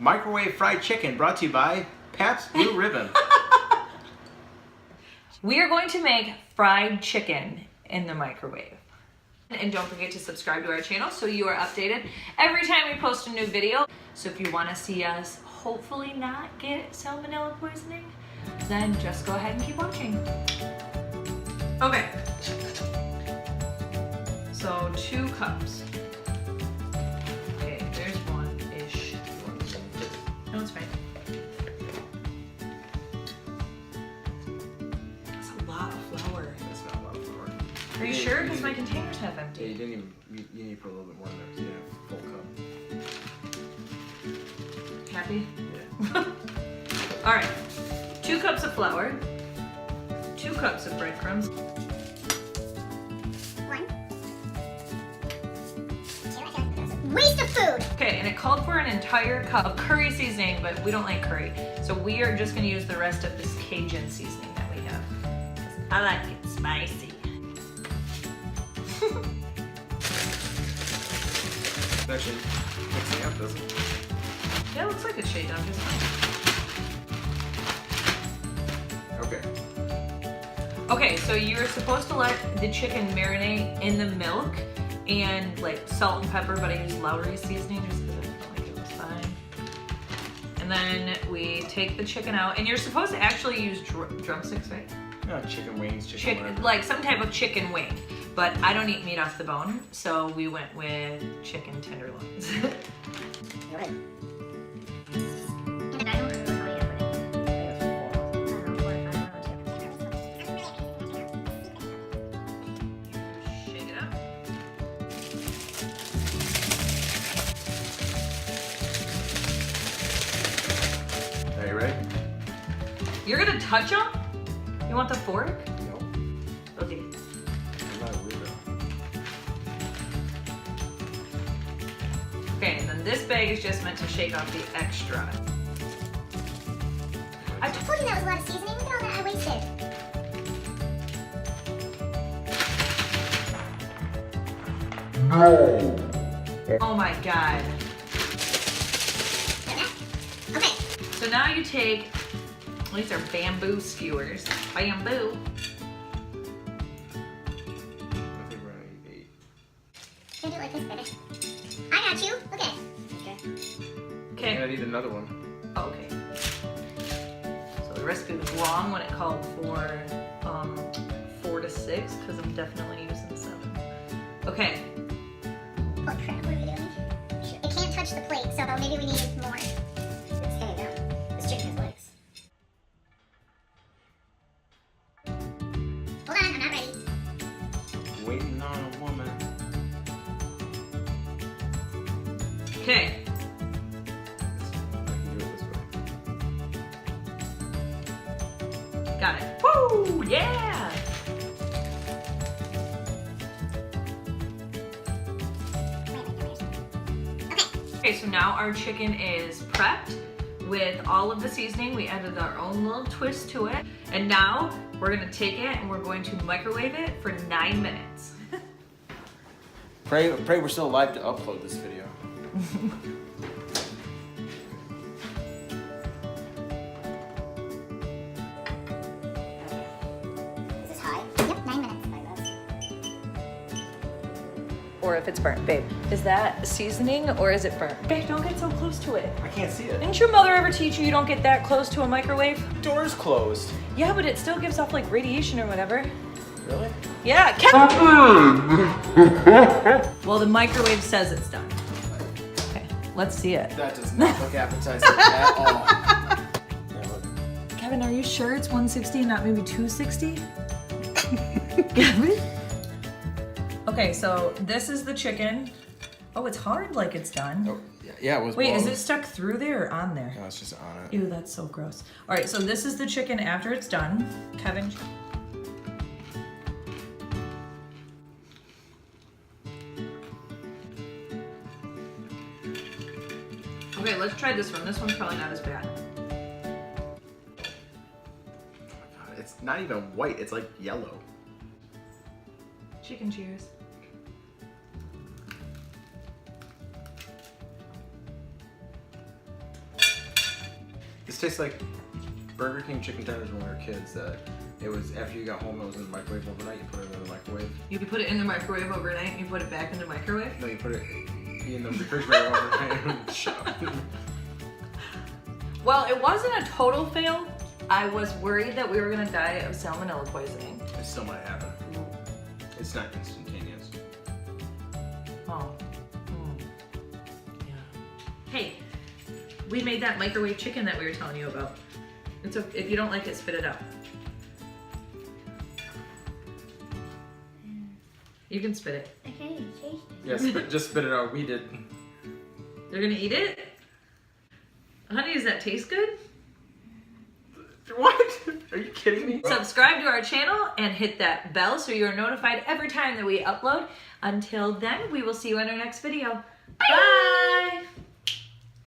Microwave fried chicken brought to you by Pabst Blue Ribbon. We are going to make fried chicken in the microwave. And don't forget to subscribe to our channel so you are updated every time we post a new video. So if you want to see us hopefully not get salmonella poisoning, then just go ahead and keep watching. Okay. So 2 cups. Okay, there's one-ish. No, it's fine. That's a lot of flour. That's not a lot of flour. Are you sure? Because my containers half Yeah, empty. you didn't even. You need to put a little bit more in there. You have a full cup. Happy? Yeah. All right. 2 cups of flour. 2 cups of breadcrumbs. 1, 2, waste of food. Okay, and it called for an entire cup of curry seasoning, but we don't like curry. So we are just gonna use the rest of this Cajun seasoning that we have. I like it spicy. It's actually mixing up, doesn't it? Yeah, it looks like it's shade down just fine. Okay. Okay, so you're supposed to let the chicken marinate in the milk and like salt and pepper, but I used Lowry's seasoning just because I felt like it was fine. And then we take the chicken out, and you're supposed to actually use drumsticks, right? No, chicken wings, chicken whatever. Like some type of chicken wing, but I don't eat meat off the bone, so we went with chicken tenderloins. Right. Shake it up. Are you ready? You're gonna touch them? You want the fork? No. Okay. I'm not a weirdo. Okay, and then this bag is just meant to shake off the extra. I told you that was a lot of seasoning. Look at all that I wasted. Oh my god. Okay. So now you take, these are bamboo skewers. Bamboo. I think we're gonna eat 8. Can I do it like this better? I got you. Okay. Okay. Okay. And I need another one. Oh, okay. So the recipe was wrong when it called for 4 to 6, because I'm definitely using 7. Okay. Oh crap, what are we doing? It can't touch the plate, so maybe we need more. It's hanging down. This chicken has legs. Hold on, I'm not ready. Waiting on a woman. Okay. I can do it this way. Got it. Woo! Yeah! Okay, so now our chicken is prepped with all of the seasoning. We added our own little twist to it. And now we're gonna take it and we're going to microwave it for 9 minutes. Pray we're still alive to upload this video. Is this high? Yep, 9 minutes. Or if it's burnt, babe. Is that seasoning or is it burnt? Babe, don't get so close to it. I can't see it. Didn't your mother ever teach you don't get that close to a microwave? Door's closed. Yeah, but it still gives off like radiation or whatever. Really? Yeah, Kevin! Well, the microwave says it's done. Okay, let's see it. That does not look appetizing at all. Yeah, look. Kevin, are you sure it's 160 and not maybe 260? Kevin? Okay, so this is the chicken. Oh, it's hard like it's done. Oh, yeah, it was. Wait, is blown. it stuck through there or on there? No, it's just on it. Ew, that's so gross. All right, so this is the chicken after it's done. Kevin. Okay, let's try this one. This one's probably not as bad. God, it's not even white. It's like yellow. Chicken cheers. This tastes like Burger King chicken tenders when we were kids. It was after you got home, it was in the microwave overnight. You put it in the microwave. You put it in the microwave overnight and you put it back in the microwave? No, you put it in the refrigerator overnight. Shut up. Well, it wasn't a total fail. I was worried that we were gonna die of salmonella poisoning. It still might happen. It's not instantaneous. Oh. Yeah. Hey, we made that microwave chicken that we were telling you about. It's a, if you don't like it, spit it out. You can spit it. I can't even taste it. Yes, just spit it out. We did. You're gonna eat it? Honey, does that taste good? What? Are you kidding me? Subscribe to our channel and hit that bell so you're notified every time that we upload. Until then, we will see you in our next video. Bye!